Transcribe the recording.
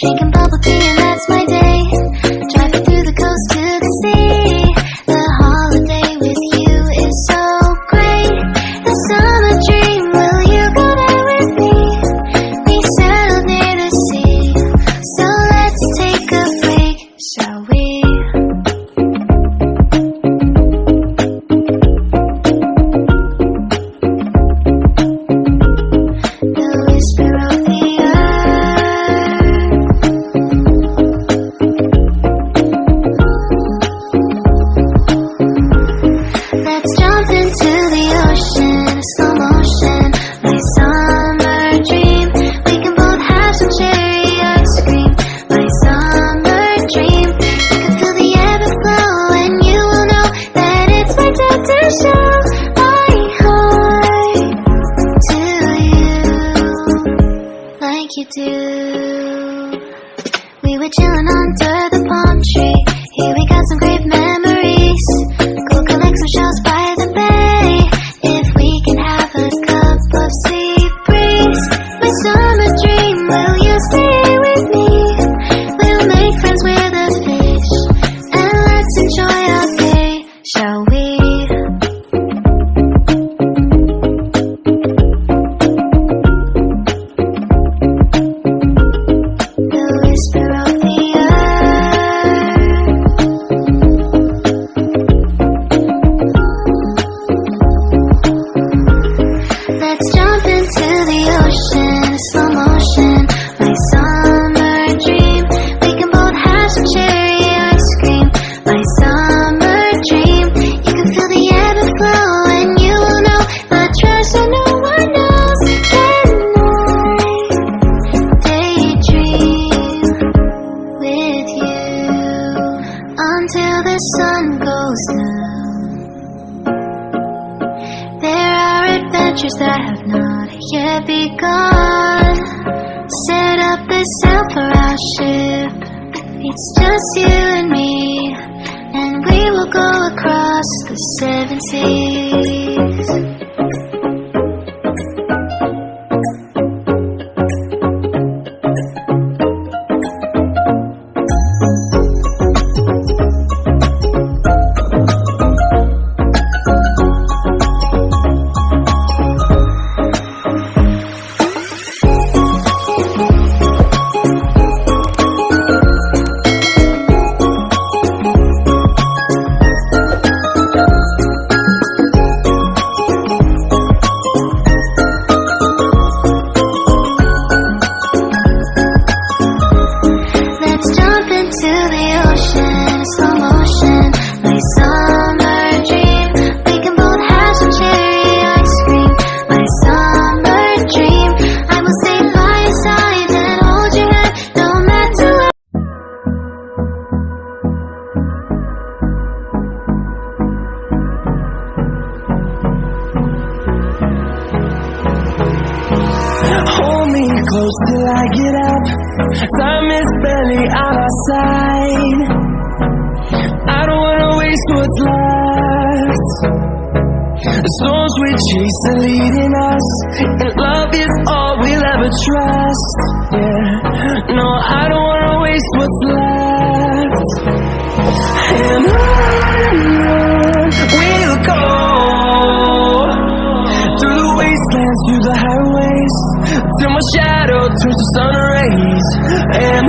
Drinking bubble tea and that's my day. Driving through the coast to the sea. The holiday with you is so great. The summer dream, will you go there with me? We settled near the sea, so let's take a break, shall we? The whisper of the let's jump into the ocean, slow motion, my summer dream. We can both have some cherry ice cream, my summer dream. You can feel the ebb and flow, and you will know that it's my time to show my heart to you, like you do. We were chilling under the palm tree. Here we got some great memories. Go collect some shells by the bay. If we can have a cup of sea breeze, my summer dream, will you stay with me? We'll make friends with the fish, and let's enjoy our day, shall we? The whisper of the let's jump into the ocean, slow motion, my summer dream. We can both have some cherry ice cream, my summer dream. You can feel the ebb and flow, and you will know the treasure no one knows. Can I daydream with you until the sun goes down? There are adventures that have not yet begun. Set up the sail for our ship. It's just you and me, and we will go across the 7 seas. Let's jump into the ocean, slow motion, my summer dream. We can both have some cherry ice cream, my summer dream. I will stay by your side and hold your hand, no matter what. Hold me close till I get up. Time is barely on our side. I don't wanna waste what's left. The storms we chase are leading us, and love is all we'll ever trust. Yeah, no, I don't wanna waste what's left. And on we'll go, through the wastelands, through the highways, till my shadow turns to sun rays. And